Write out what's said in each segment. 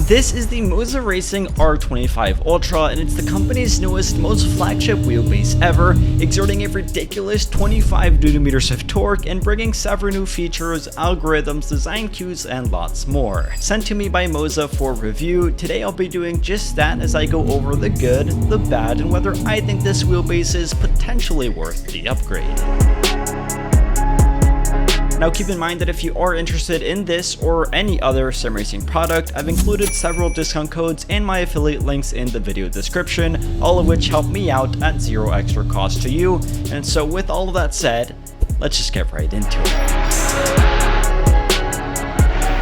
This is the MOZA Racing R25 Ultra, and it's the company's newest, most flagship wheelbase ever, exerting a ridiculous 25 Nm of torque and bringing several new features, algorithms, design cues, and lots more. Sent to me by MOZA for review, today I'll be doing just that as I go over the good, the bad, and whether I think this wheelbase is potentially worth the upgrade. Now keep in mind that if you are interested in this or any other sim racing product, I've included several discount codes and my affiliate links in the video description, all of which help me out at zero extra cost to you. And so with all of that said, let's just get right into it.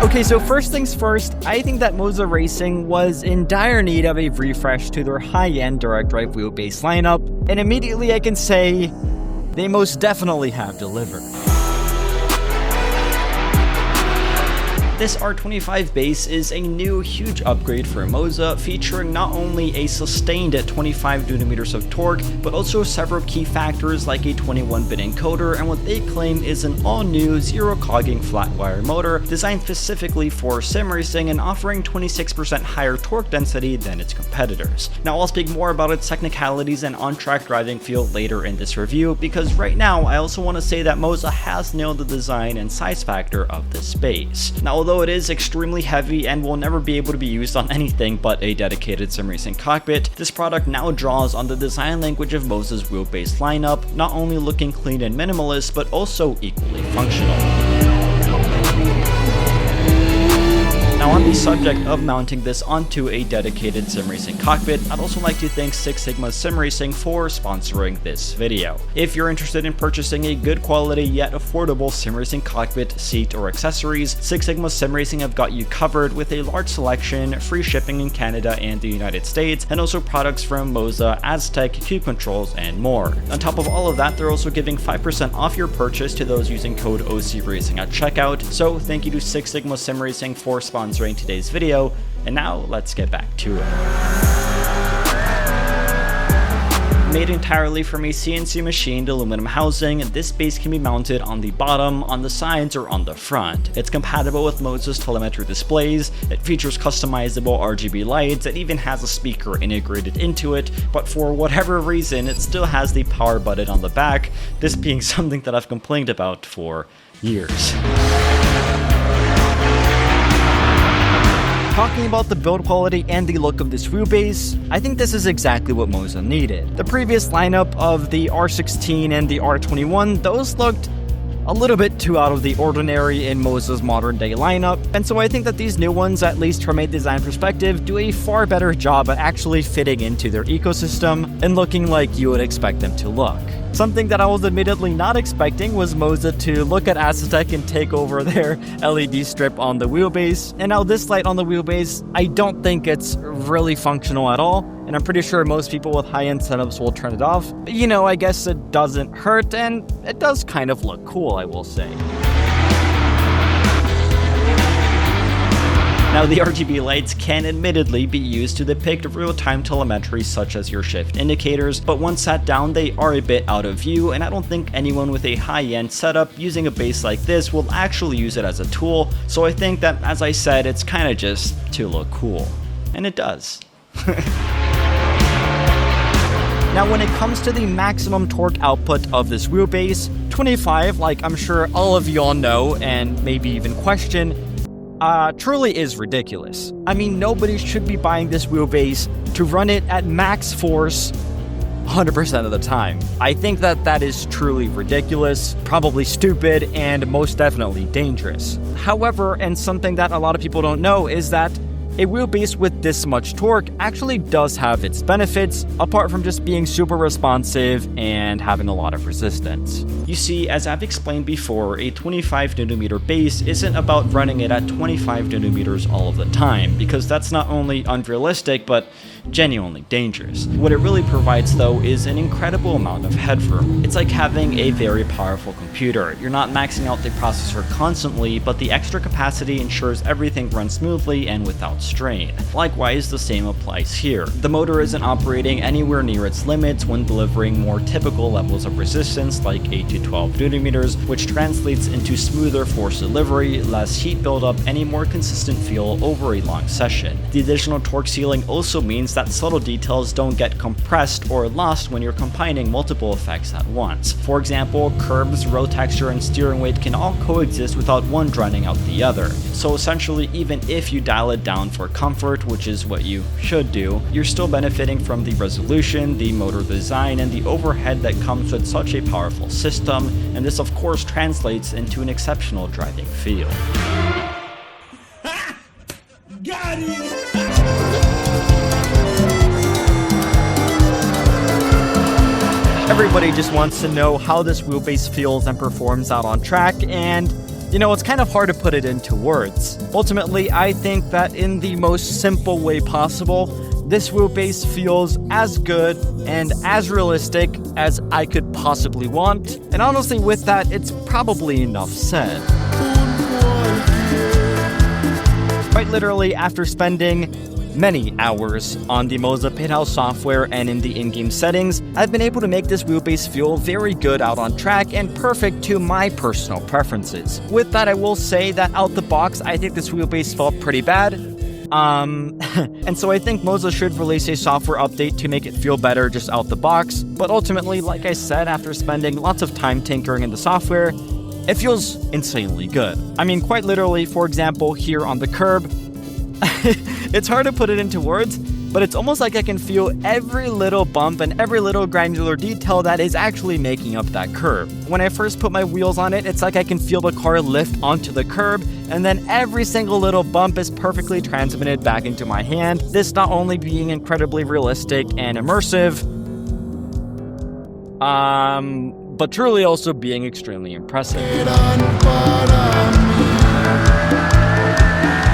Okay, so first things first, I think that MOZA Racing was in dire need of a refresh to their high-end direct drive wheelbase lineup, and immediately I can say they most definitely have delivered. This R25 base is a new huge upgrade for MOZA, featuring not only a sustained 25 Nm of torque, but also several key factors like a 21-bit encoder and what they claim is an all-new zero-cogging flat-wire motor designed specifically for sim racing and offering 26% higher torque density than its competitors. Now I'll speak more about its technicalities and on-track driving feel later in this review, because right now I also want to say that MOZA has nailed the design and size factor of this base. Now although it is extremely heavy and will never be able to be used on anything but a dedicated sim racing cockpit, this product now draws on the design language of MOZA's wheelbase lineup, not only looking clean and minimalist, but also equally functional. Now on the subject of mounting this onto a dedicated sim racing cockpit, I'd also like to thank Six Sigma Sim Racing for sponsoring this video. If you're interested in purchasing a good quality yet affordable sim racing cockpit, seat, or accessories, Six Sigma Sim Racing have got you covered with a large selection, free shipping in Canada and the United States, and also products from MOZA, Aztec, Cube Controls, and more. On top of all of that, they're also giving 5% off your purchase to those using code OCRacing at checkout, so thank you to Six Sigma Sim Racing for sponsoring today's video, and now let's get back to it. Made entirely from a CNC machined aluminum housing, this base can be mounted on the bottom, on the sides, or on the front. It's compatible with MOZA's telemetry displays, it features customizable RGB lights, it even has a speaker integrated into it, but for whatever reason it still has the power button on the back, this being something that I've complained about for years. Talking about the build quality and the look of this wheelbase, I think this is exactly what MOZA needed. The previous lineup of the R16 and the R21, those looked a little bit too out of the ordinary in MOZA's modern day lineup, and so I think that these new ones, at least from a design perspective, do a far better job at actually fitting into their ecosystem and looking like you would expect them to look. Something that I was admittedly not expecting was MOZA to look at Aztec and take over their LED strip on the wheelbase, and now this light on the wheelbase, I don't think it's really functional at all, and I'm pretty sure most people with high-end setups will turn it off. But, you know, I guess it doesn't hurt, and it does kind of look cool, I will say. Now the RGB lights can admittedly be used to depict real-time telemetry such as your shift indicators, but once sat down they are a bit out of view, and I don't think anyone with a high-end setup using a base like this will actually use it as a tool, so I think that, as I said, it's kinda just to look cool. And it does. Now when it comes to the maximum torque output of this wheelbase, 25, like I'm sure all of y'all know and maybe even question, truly is ridiculous. I mean, nobody should be buying this wheelbase to run it at max force 100% of the time. I think that that is truly ridiculous, probably stupid, and most definitely dangerous. However, and something that a lot of people don't know is that a wheelbase with this much torque actually does have its benefits, apart from just being super responsive and having a lot of resistance. You see, as I've explained before, a 25 Nm base isn't about running it at 25 Nm all of the time, because that's not only unrealistic, but genuinely dangerous. What it really provides though is an incredible amount of headroom. It's like having a very powerful computer. You're not maxing out the processor constantly, but the extra capacity ensures everything runs smoothly and without strain. Likewise, the same applies here. The motor isn't operating anywhere near its limits when delivering more typical levels of resistance like 8 to 12 Nm, which translates into smoother force delivery, less heat buildup, and a more consistent feel over a long session. The additional torque ceiling also means that subtle details don't get compressed or lost when you're combining multiple effects at once. For example, curbs, road texture, and steering weight can all coexist without one drowning out the other. So essentially, even if you dial it down for comfort, which is what you should do, you're still benefiting from the resolution, the motor design, and the overhead that comes with such a powerful system, and this of course translates into an exceptional driving feel. Got it! Everybody just wants to know how this wheelbase feels and performs out on track, and you know, it's kind of hard to put it into words. Ultimately, I think that in the most simple way possible, this wheelbase feels as good and as realistic as I could possibly want. And honestly, with that, it's probably enough said. Quite literally, after spending many hours on the MOZA Pithouse software and in the in-game settings, I've been able to make this wheelbase feel very good out on track and perfect to my personal preferences. With that, I will say that out the box, I think this wheelbase felt pretty bad. And so I think MOZA should release a software update to make it feel better just out the box. But ultimately, like I said, after spending lots of time tinkering in the software, it feels insanely good. I mean, quite literally, for example, here on the curb, it's hard to put it into words, but it's almost like I can feel every little bump and every little granular detail that is actually making up that curb. When I first put my wheels on it, it's like I can feel the car lift onto the curb, and then every single little bump is perfectly transmitted back into my hand, this not only being incredibly realistic and immersive, but truly also being extremely impressive.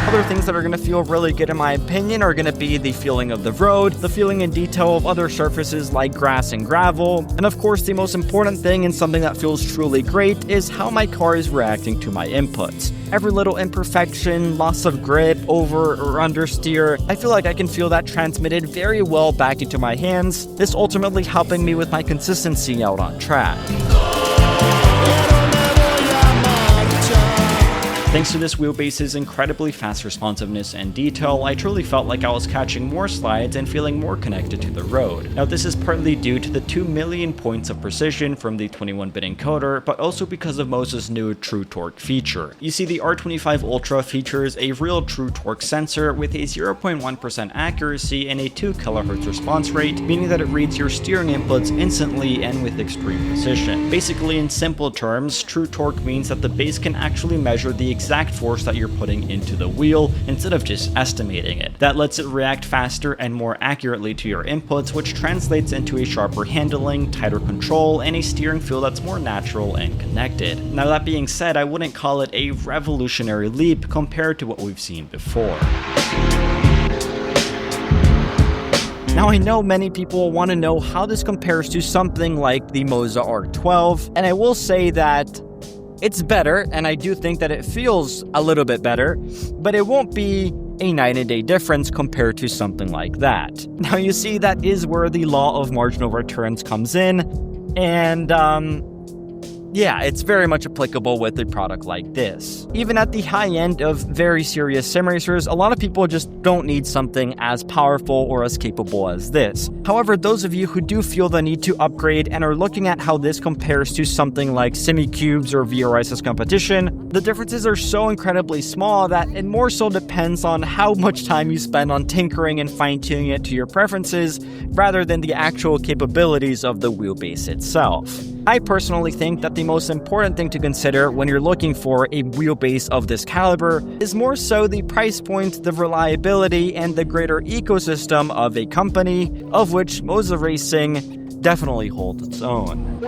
Other things that are going to feel really good in my opinion are going to be the feeling of the road, the feeling and detail of other surfaces like grass and gravel, and of course the most important thing and something that feels truly great is how my car is reacting to my inputs. Every little imperfection, loss of grip, over or understeer, I feel like I can feel that transmitted very well back into my hands, this ultimately helping me with my consistency out on track. Thanks to this wheelbase's incredibly fast responsiveness and detail, I truly felt like I was catching more slides and feeling more connected to the road. Now this is partly due to the 2 million points of precision from the 21-bit encoder, but also because of MOZA's new TrueTorque feature. You see, the R25 Ultra features a real TrueTorque sensor with a 0.1% accuracy and a 2 kHz response rate, meaning that it reads your steering inputs instantly and with extreme precision. Basically, in simple terms, TrueTorque means that the base can actually measure the exact force that you're putting into the wheel instead of just estimating it. That lets it react faster and more accurately to your inputs, which translates into a sharper handling, tighter control, and a steering feel that's more natural and connected. Now that being said, I wouldn't call it a revolutionary leap compared to what we've seen before. Now I know many people want to know how this compares to something like the MOZA R12, and I will say that it's better, and I do think that it feels a little bit better, but it won't be a night and day difference compared to something like that. Now you see, that is where the law of marginal returns comes in, and yeah, it's very much applicable with a product like this. Even at the high end of very serious sim racers, a lot of people just don't need something as powerful or as capable as this. However, those of you who do feel the need to upgrade and are looking at how this compares to something like SimHQ's or VRS's competition, the differences are so incredibly small that it more so depends on how much time you spend on tinkering and fine-tuning it to your preferences, rather than the actual capabilities of the wheelbase itself. I personally think that the most important thing to consider when you're looking for a wheelbase of this caliber is more so the price point, the reliability, and the greater ecosystem of a company, of which MOZA Racing definitely holds its own.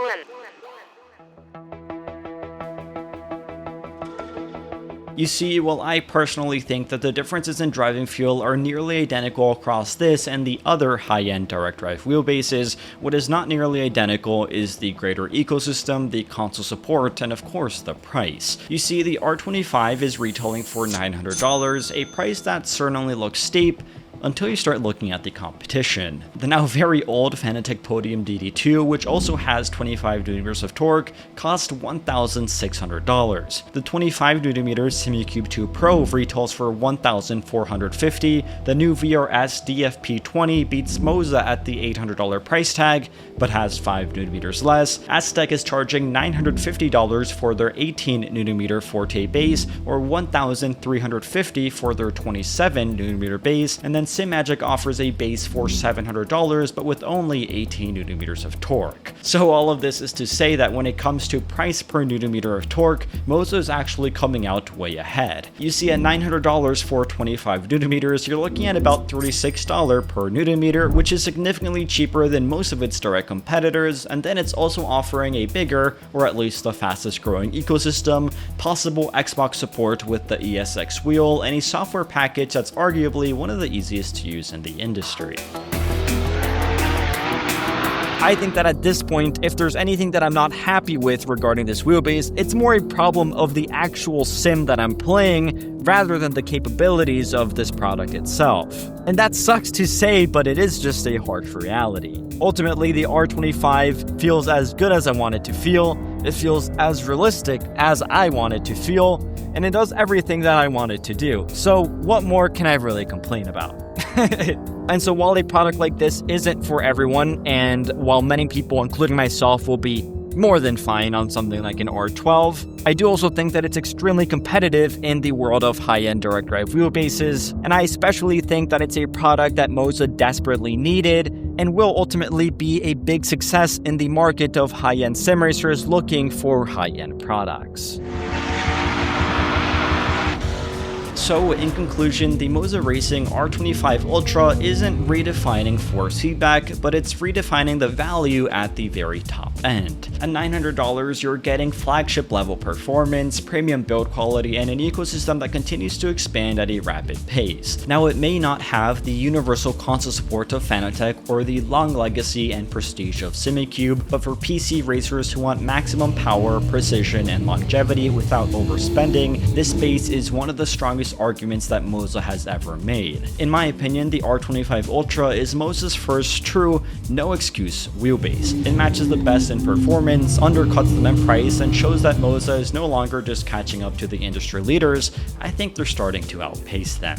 You see, while I personally think that the differences in driving feel are nearly identical across this and the other high-end direct drive wheelbases, what is not nearly identical is the greater ecosystem, the console support, and of course the price. You see, the R25 is retailing for $900, a price that certainly looks steep, until you start looking at the competition. The now very old Fanatec Podium DD2, which also has 25 Nm of torque, cost $1,600. The 25 Nm SimHQ 2 Pro retails for $1,450. The new VRS DFP20 beats MOZA at the $800 price tag, but has 5 Nm less. Aztec is charging $950 for their 18 Nm Forte base, or $1,350 for their 27 Nm base, and then Simagic offers a base for $700, but with only 18 Nm of torque. So all of this is to say that when it comes to price per Nm of torque, MOZA is actually coming out way ahead. You see, at $900 for 25 Nm, you're looking at about $36 per Nm, which is significantly cheaper than most of its direct competitors, and then it's also offering a bigger, or at least the fastest growing ecosystem, possible Xbox support with the ESX wheel, and a software package that's arguably one of the easiest to use in the industry. I think that at this point, if there's anything that I'm not happy with regarding this wheelbase, it's more a problem of the actual sim that I'm playing rather than the capabilities of this product itself. And that sucks to say, but it is just a harsh reality. Ultimately, the R25 feels as good as I want it to feel, it feels as realistic as I want it to feel, and it does everything that I want it to do. So what more can I really complain about? And so while a product like this isn't for everyone, and while many people, including myself, will be more than fine on something like an R12, I do also think that it's extremely competitive in the world of high-end direct drive wheelbases, and I especially think that it's a product that MOZA desperately needed and will ultimately be a big success in the market of high-end sim racers looking for high-end products. So in conclusion, the MOZA Racing R25 Ultra isn't redefining force feedback, but it's redefining the value at the very top end. At $900, you're getting flagship level performance, premium build quality, and an ecosystem that continues to expand at a rapid pace. Now, it may not have the universal console support of Fanatec or the long legacy and prestige of SimHQ, but for PC racers who want maximum power, precision, and longevity without overspending, this base is one of the strongest arguments that MOZA has ever made. In my opinion, the R25 Ultra is MOZA's first true, no-excuse wheelbase. It matches the best in performance, undercuts them in price, and shows that MOZA is no longer just catching up to the industry leaders. I think they're starting to outpace them.